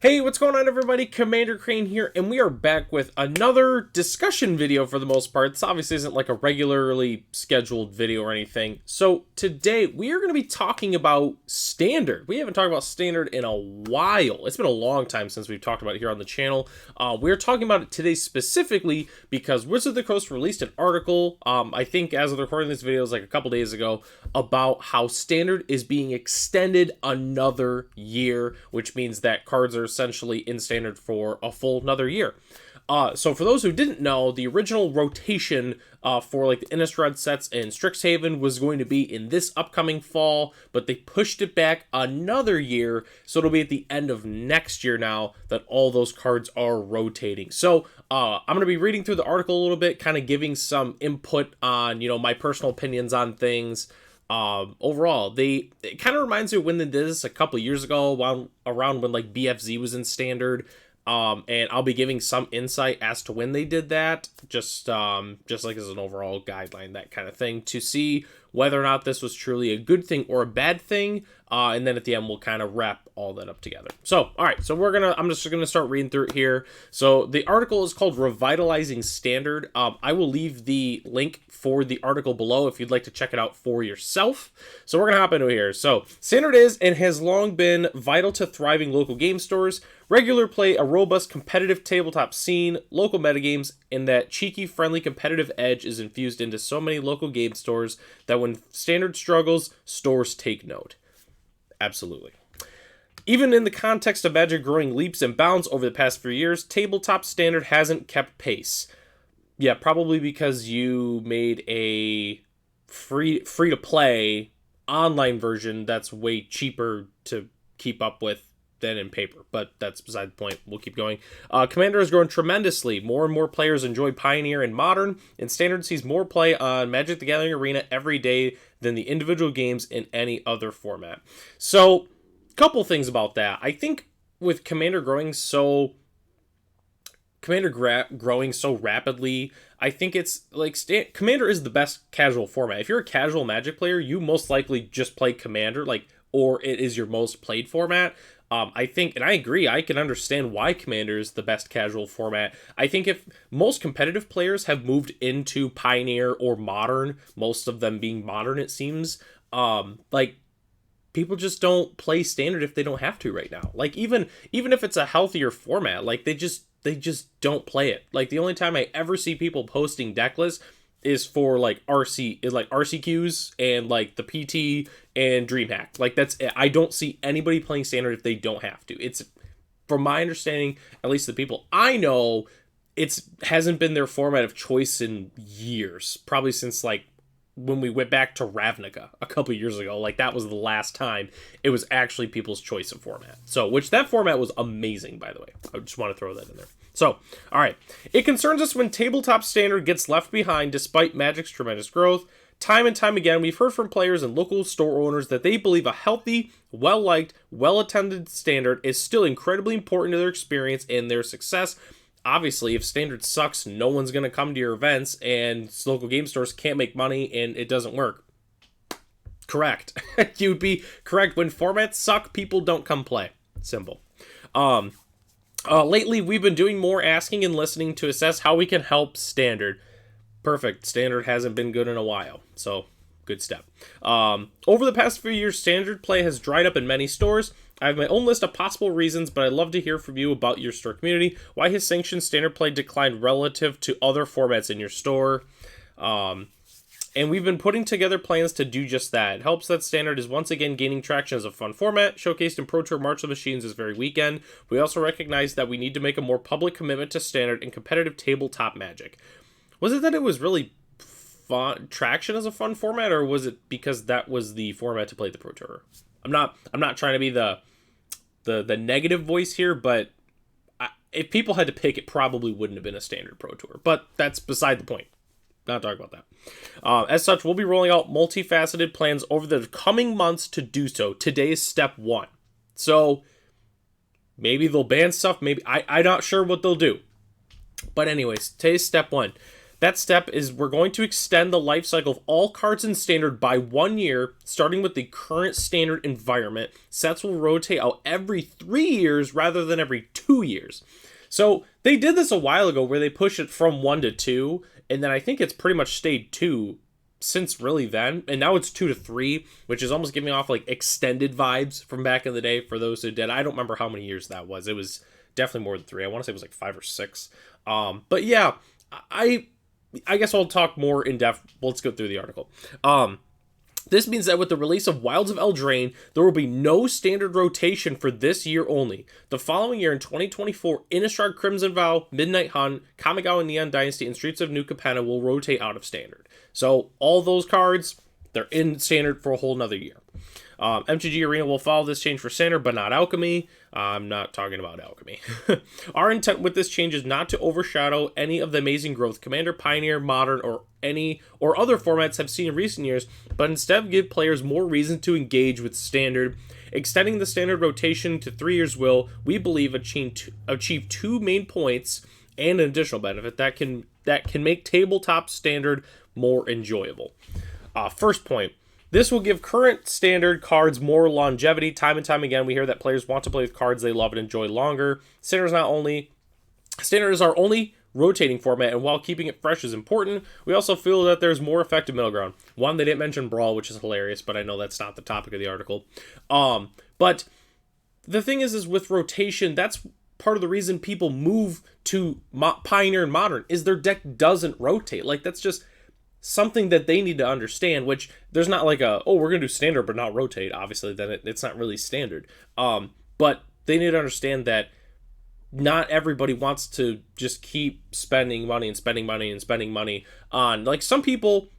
Hey, what's going on everybody? Commander Crane here, and we are back with another discussion video for the most part. This obviously isn't like a regularly scheduled video or anything. So today we are going to be talking about Standard. We haven't talked about Standard in a while. It's been a long time since we've talked about it here on the channel. We're talking about it today specifically because Wizards of the Coast released an article, I think as of recording this video, it was like a couple days ago, about how Standard is being extended another year, which means that cards are essentially in Standard for a full another year. So for those who didn't know, the original rotation for like the Innistrad sets and Strixhaven was going to be in this upcoming fall, but they pushed it back another year, so it'll be at the end of next year now that all those cards are rotating. So I'm going to be reading through the article a little bit, kind of giving some input on, my personal opinions on things. Overall, it kind of reminds me of when they did this a couple years ago, around when like BFZ was in Standard. And I'll be giving some insight as to when they did that, just like as an overall guideline, that kind of thing, to see whether or not this was truly a good thing or a bad thing. And then at the end, we'll kind of wrap all that up together. So, all right, so I'm just going to start reading through it here. So the article is called Revitalizing Standard. I will leave the link for the article below if you'd like to check it out for yourself. So we're going to hop into it here. So Standard is and has long been vital to thriving local game stores. Regular play, a robust competitive tabletop scene, local metagames, and that cheeky, friendly, competitive edge is infused into so many local game stores that when Standard struggles, stores take note. Absolutely. Even in the context of Magic growing leaps and bounds over the past few years, tabletop Standard hasn't kept pace. Yeah, probably because you made a free-to-play online version that's way cheaper to keep up with than in paper, but that's beside the point. We'll keep going. Commander has grown tremendously. More and more players enjoy Pioneer and Modern, and Standard sees more play on Magic the Gathering Arena every day than the individual games in any other format. So, couple things about that. I think with Commander growing so rapidly, I think it's like Commander is the best casual format. If you're a casual Magic player, you most likely just play Commander, or it is your most played format. I think, and I agree, I can understand why Commander is the best casual format. I think if most competitive players have moved into Pioneer or Modern, most of them being Modern, it seems, people just don't play Standard if they don't have to right now. Even if it's a healthier format, they just don't play it. The only time I ever see people posting deck lists is for RCQs and the PT and DreamHack. That's it. I don't see anybody playing Standard if they don't have to. It's, from my understanding, at least the people I know, it hasn't been their format of choice in years. Probably since when we went back to Ravnica a couple years ago. That was the last time it was actually people's choice of format. So, which that format was amazing, by the way. I just want to throw that in there. So, all right. It concerns us when tabletop Standard gets left behind despite Magic's tremendous growth. Time and time again, we've heard from players and local store owners that they believe a healthy, well-liked, well-attended Standard is still incredibly important to their experience and their success. Obviously, if Standard sucks, no one's going to come to your events, and local game stores can't make money, and it doesn't work. Correct. You'd be correct. When formats suck, people don't come play. Simple. Lately, we've been doing more asking and listening to assess how we can help Standard. Perfect. Standard hasn't been good in a while, so good step. Over the past few years, Standard play has dried up in many stores. I have my own list of possible reasons, but I'd love to hear from you about your store community. Why has sanctioned Standard play declined relative to other formats in your store? And we've been putting together plans to do just that. It helps that Standard is once again gaining traction as a fun format, showcased in Pro Tour March of Machines this very weekend. We also recognize that we need to make a more public commitment to Standard and competitive tabletop Magic. Was it that it was really fun traction as a fun format, or was it because that was the format to play the Pro Tour? I'm not trying to be the negative voice here, but if people had to pick, it probably wouldn't have been a Standard Pro Tour. But that's beside the point. Not talking about that. As such, we'll be rolling out multifaceted plans over the coming months to do so. Today is step one. So maybe they'll ban stuff. Maybe I'm not sure what they'll do. But anyways, today's step one. That step is we're going to extend the life cycle of all cards in Standard by 1 year, starting with the current Standard environment. Sets will rotate out every 3 years rather than every 2 years. So they did this a while ago where they pushed it from 1 to 2, and then I think it's pretty much stayed 2 since really then, and now it's 2 to 3, which is almost giving off like extended vibes from back in the day for those who did. I don't remember how many years that was. It was definitely more than 3. I want to say it was like 5 or 6. But yeah, I guess I'll talk more in depth. Let's go through the article. This means that with the release of Wilds of Eldraine, there will be no Standard rotation for this year only. The following year, in 2024, Innistrad Crimson Vow, Midnight Hunt, Kamigawa Neon Dynasty, and Streets of New Capenna will rotate out of Standard. So all those cards, they're in Standard for a whole nother year. MTG Arena will follow this change for Standard, but not Alchemy. I'm not talking about Alchemy. Our intent with this change is not to overshadow any of the amazing growth Commander, Pioneer, Modern, or other formats have seen in recent years, but instead give players more reason to engage with Standard. Extending the Standard rotation to 3 years will, we believe, achieve 2 main points and an additional benefit that can make tabletop Standard more enjoyable. First point. This will give current Standard cards more longevity. Time and time again, we hear that players want to play with cards they love and enjoy longer. Standard is our only rotating format, and while keeping it fresh is important, we also feel that there's more effective middle ground. One, they didn't mention Brawl, which is hilarious, but I know that's not the topic of the article. But the thing is with rotation, that's part of the reason people move to Pioneer and Modern, is their deck doesn't rotate. Like, that's just something that they need to understand, which there's not like we're going to do Standard but not rotate. Obviously, then it's not really Standard. But they need to understand that not everybody wants to just keep spending money on, like, some people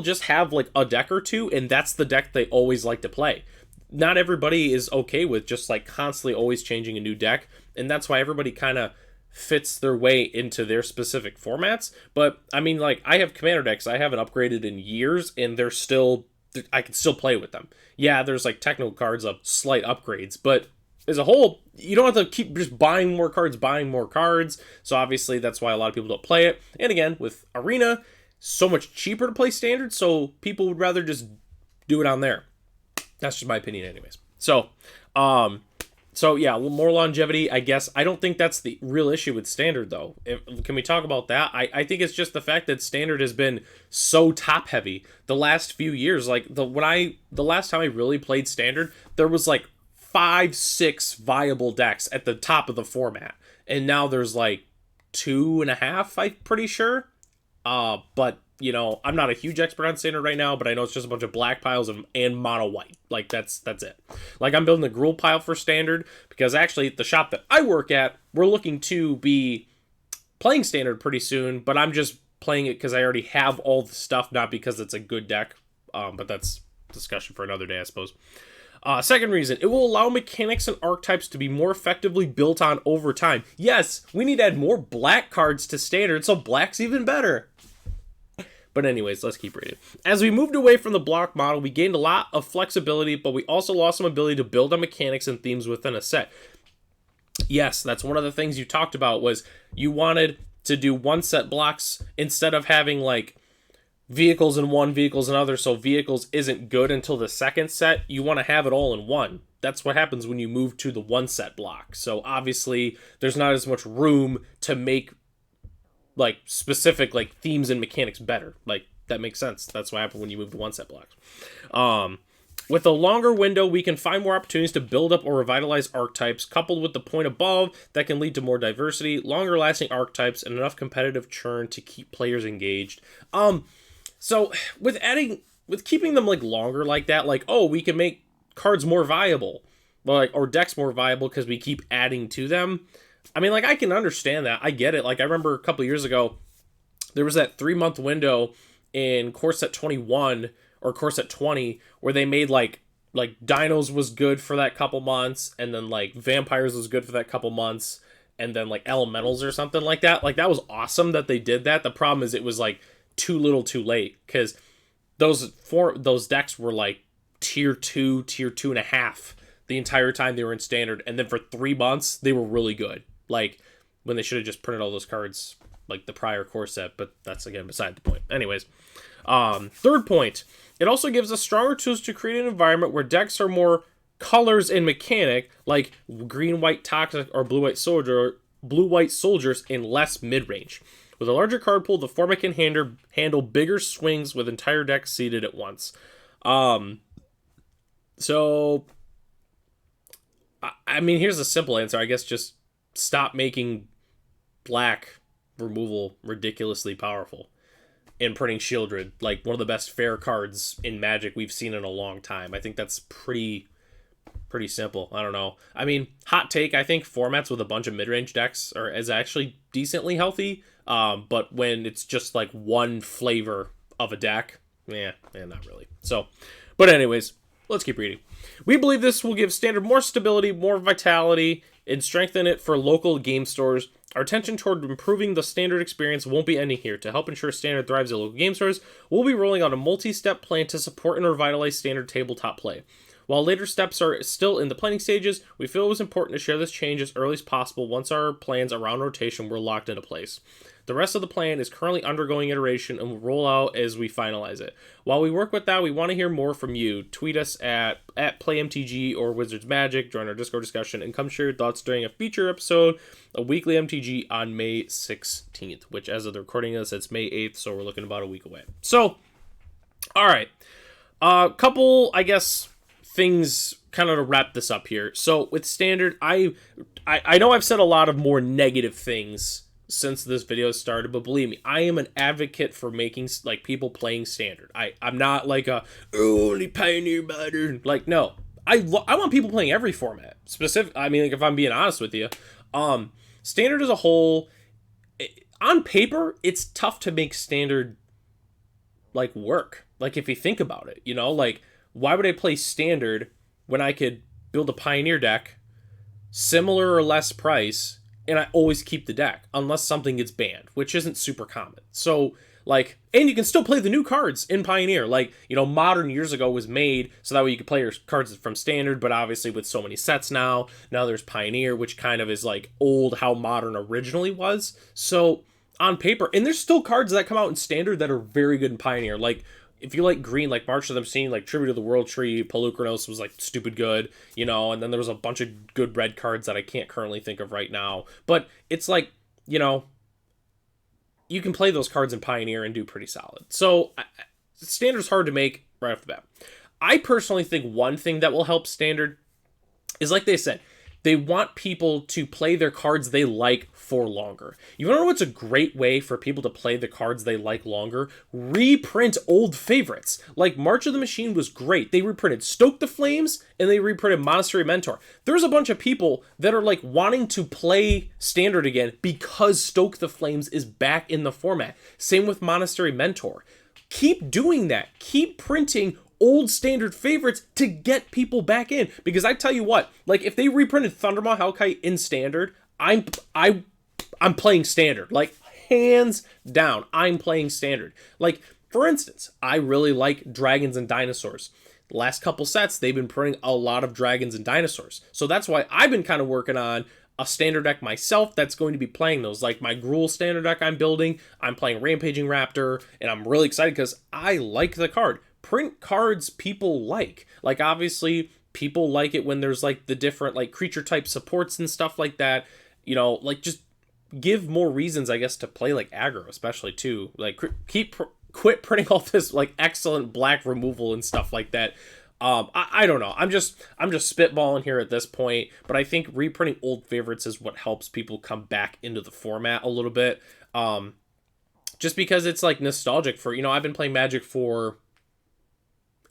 just have like a deck or two, and that's the deck they always like to play. Not everybody is okay with just like constantly always changing a new deck, and that's why everybody kind of fits their way into their specific formats. But I mean, like, I have Commander decks I haven't upgraded in years, and I can still play with them. Yeah, there's like technical cards of slight upgrades, but as a whole, you don't have to keep just buying more cards. So obviously that's why a lot of people don't play it. And again, with Arena, so much cheaper to play Standard, so people would rather just do it on there. That's just my opinion anyways. So yeah, more longevity, I guess. I don't think that's the real issue with Standard, though. Can we talk about that? I think it's just the fact that Standard has been so top-heavy the last few years. Like, the last time I really played Standard, there was like 5-6 viable decks at the top of the format. And now there's like 2.5, I'm pretty sure. But, you know, I'm not a huge expert on Standard right now, but I know it's just a bunch of black piles and mono white. Like, that's it. Like, I'm building a Gruul pile for Standard because actually the shop that I work at, we're looking to be playing Standard pretty soon, but I'm just playing it because I already have all the stuff, not because it's a good deck. But that's discussion for another day, I suppose. Second reason, it will allow mechanics and archetypes to be more effectively built on over time. Yes, we need to add more black cards to Standard, so black's even better. But anyways, let's keep reading. As we moved away from the block model, we gained a lot of flexibility, but we also lost some ability to build on mechanics and themes within a set. Yes, that's one of the things you talked about, was you wanted to do one set blocks instead of having like vehicles in one, vehicles in other, so vehicles isn't good until the second set. You want to have it all in one. That's what happens when you move to the one set block. So obviously there's not as much room to make like specific like themes and mechanics better. Like, that makes sense. That's what happened when you move to one set blocks. With a longer window, we can find more opportunities to build up or revitalize archetypes, coupled with the point above that can lead to more diversity, longer lasting archetypes, and enough competitive churn to keep players engaged. So with keeping them like longer like that, like, oh, we can make cards more viable, like, or decks more viable because we keep adding to them. I mean, like, I can understand that. I get it. Like, I remember a couple years ago, there was that 3-month window in Core Set 21 or Core Set 20 where they made like Dinos was good for that couple months, and then like Vampires was good for that couple months, and then like Elementals or something like that. Like, that was awesome that they did that. The problem is it was like too little too late, because those decks were like tier 2.5 the entire time they were in Standard, and then for 3 months they were really good, like when they should have just printed all those cards like the prior core set, but that's again beside the point. Anyways, third point, it also gives us stronger tools to create an environment where decks are more colors and mechanic, like green white toxic or blue white soldiers, and less mid range. With a larger card pool, the format can handle bigger swings with entire decks seeded at once. So I mean, here's a simple answer. I guess just stop making black removal ridiculously powerful and printing Shieldred, like one of the best fair cards in Magic we've seen in a long time. I think that's pretty simple. I don't know. I mean, hot take, I think formats with a bunch of mid-range decks is actually decently healthy. But when it's just like one flavor of a deck, not really. So, but anyways, let's keep reading. We believe this will give Standard more stability, more vitality, and strengthen it for local game stores. Our attention toward improving the Standard experience won't be ending here. To help ensure Standard thrives at local game stores, we'll be rolling out a multi-step plan to support and revitalize Standard tabletop play. While later steps are still in the planning stages, we feel it was important to share this change as early as possible once our plans around rotation were locked into place. The rest of the plan is currently undergoing iteration and will roll out as we finalize it. While we work with that, we want to hear more from you. Tweet us at PlayMTG or Wizards Magic, join our Discord discussion, and come share your thoughts during a feature episode, a weekly MTG on May 16th, which as of the recording of this, it's May 8th, so we're looking about a week away. So, alright. Couple, I guess, things kind of to wrap this up here. So, with Standard, I know I've said a lot of more negative things since this video started, but believe me, I am an advocate for making like people playing Standard. I'm not like only Pioneer better. Like, no, I want people playing every format. I mean, like, if I'm being honest with you, Standard as a whole, on paper, it's tough to make Standard like work. Like, if you think about it, you know, like, why would I play Standard when I could build a Pioneer deck, similar or less price, and I always keep the deck, unless something gets banned, which isn't super common. So, like, and you can still play the new cards in Pioneer. Like, you know, Modern years ago was made so that way you could play your cards from Standard, but obviously with so many sets now there's Pioneer, which kind of is like old how Modern originally was. So, on paper, and there's still cards that come out in Standard that are very good in Pioneer. Like, if you like green, like March of them Scene, like Tribute to the World Tree, Pelucranos was like stupid good, you know, and then there was a bunch of good red cards that I can't currently think of right now. But it's like, you know, you can play those cards in Pioneer and do pretty solid. So Standard's hard to make right off the bat. I personally think one thing that will help Standard is, like they said, they want people to play their cards they like for longer. You wanna know what's a great way for people to play the cards they like longer? Reprint old favorites. Like, March of the Machine was great. They reprinted Stoke the Flames, and they reprinted Monastery Mentor. There's a bunch of people that are, like, wanting to play Standard again because Stoke the Flames is back in the format. Same with Monastery Mentor. Keep doing that. Keep printing old Standard favorites to get people back in, because I tell you what, like, if they reprinted Thundermaw Hellkite in Standard, I'm playing Standard, like, hands down. I'm playing Standard. Like, for instance, I really like Dragons and Dinosaurs. The last couple sets, they've been printing a lot of Dragons and Dinosaurs, so that's why I've been kind of working on a Standard deck myself that's going to be playing those. Like, my Gruul Standard deck I'm building, I'm playing Rampaging Raptor, and I'm really excited because I like the card. Print cards people like. Like, obviously, people like it when there's, like, the different, like, creature type supports and stuff like that. You know, like, just give more reasons, I guess, to play, like, aggro, especially, too. Like, quit printing all this, like, excellent black removal and stuff like that. I don't know. I'm just spitballing here at this point, but I think reprinting old favorites is what helps people come back into the format a little bit. Just because it's, like, nostalgic for, you know, I've been playing Magic for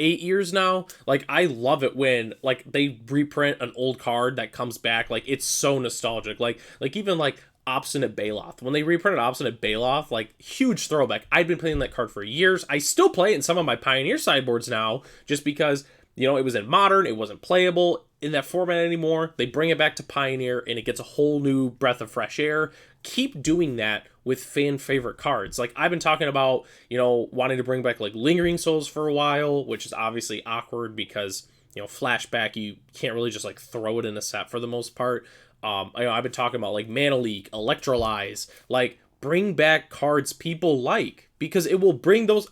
8 years now. Like, I love it when, like, they reprint an old card that comes back. Like, it's so nostalgic. Like even, like, Obstinate Baloth. When they reprinted Obstinate Baloth, like, huge throwback. I'd been playing that card for years. I still play it in some of my Pioneer sideboards now, just because, you know, it was in Modern, it wasn't playable in that format anymore. They bring it back to Pioneer, and it gets a whole new breath of fresh air. Keep doing that with fan favorite cards. Like, I've been talking about, you know, wanting to bring back, like, Lingering Souls for a while, which is obviously awkward because, you know, Flashback, you can't really just, like, throw it in a set for the most part. You know, I've been talking about, like, Mana Leak, Electrolyze, like, bring back cards people like, because it will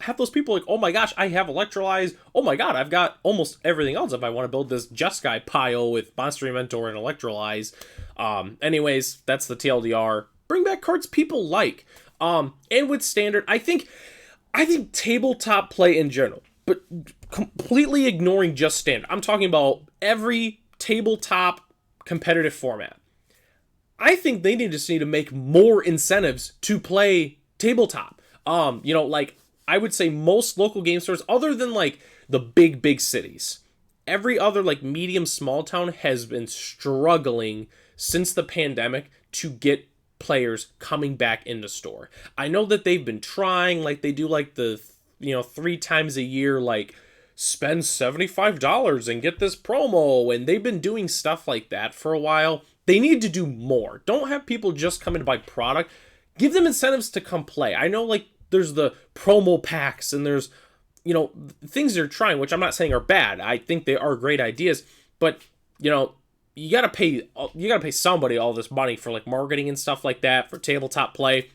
have those people like, oh my gosh, I have Electrolyze. Oh my god, I've got almost everything else if I want to build this Jeskai pile with Monster Mentor and Electrolyze. Anyways, that's the TLDR. Bring back cards people like. And with Standard, I think tabletop play in general, but completely ignoring just Standard. I'm talking about every tabletop competitive format. I think they need to make more incentives to play tabletop. Like I would say most local game stores, other than like the big cities, every other like medium small town has been struggling since the pandemic to get players coming back into store. I know that they've been trying, like they do like the 3 times a year, like spend $75 and get this promo, and they've been doing stuff like that for a while. They need to do more. Don't have people just come in to buy product. Give them incentives to come play. I know like there's the promo packs and there's things they're trying, which I'm not saying are bad. I think they are great ideas, but you gotta pay somebody all this money for like marketing and stuff like that for tabletop play.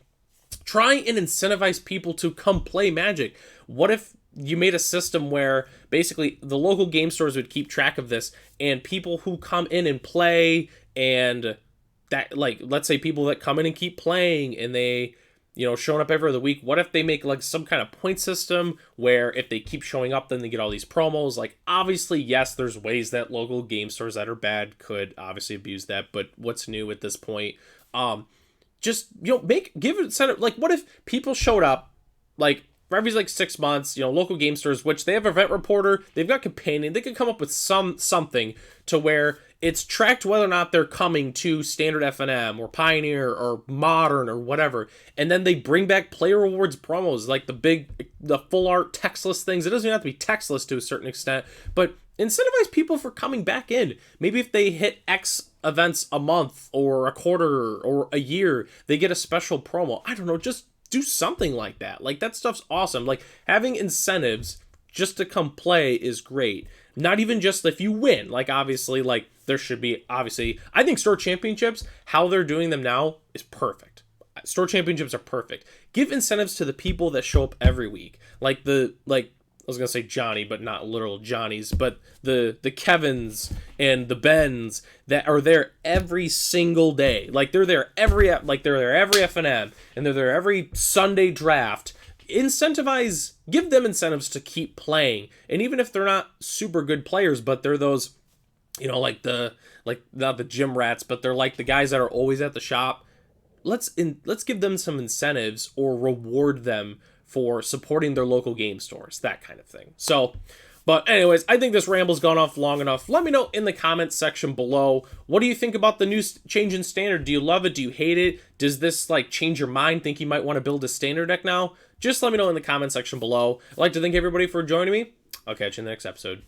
Try and incentivize people to come play Magic. What if you made a system where basically the local game stores would keep track of this, and people who come in and play, and that, like, let's say people that come in and keep playing and they showing up every other week, what if they make like some kind of point system where if they keep showing up then they get all these promos? Like, obviously, yes, there's ways that local game stores that are bad could obviously abuse that, but what's new at this point? Just give it incentive. Like, what if people showed up like for every like 6 months, local game stores, which they have Event Reporter, they've got Companion, they could come up with something to where it's tracked whether or not they're coming to Standard FNM or Pioneer or Modern or whatever, and then they bring back player rewards promos, like the full art textless things. It doesn't even have to be textless to a certain extent, but incentivize people for coming back in. Maybe if they hit X events a month or a quarter or a year, they get a special promo. I don't know, just do something like that. Like, that stuff's awesome. Like, having incentives just to come play is great. Not even just if you win. Like, obviously, like, there should be, obviously, I think store championships, how they're doing them now is perfect. Store championships are perfect. Give incentives to the people that show up every week. Like, I was going to say Johnny, but not literal Johnnies, but the Kevins and the Bens that are there every single day. Like, they're there every FNM, and they're there every Sunday draft. Give them incentives to keep playing. And even if they're not super good players, but they're those, not the gym rats, but they're like the guys that are always at the shop. Let's give them some incentives or reward them for supporting their local game stores, that kind of thing. So, but anyways, I think this ramble's gone off long enough. Let me know in the comments section below. What do you think about the new change in Standard? Do you love it? Do you hate it? Does this like change your mind? Think you might want to build a Standard deck now? Just let me know in the comment section below. I'd like to thank everybody for joining me. I'll catch you in the next episode.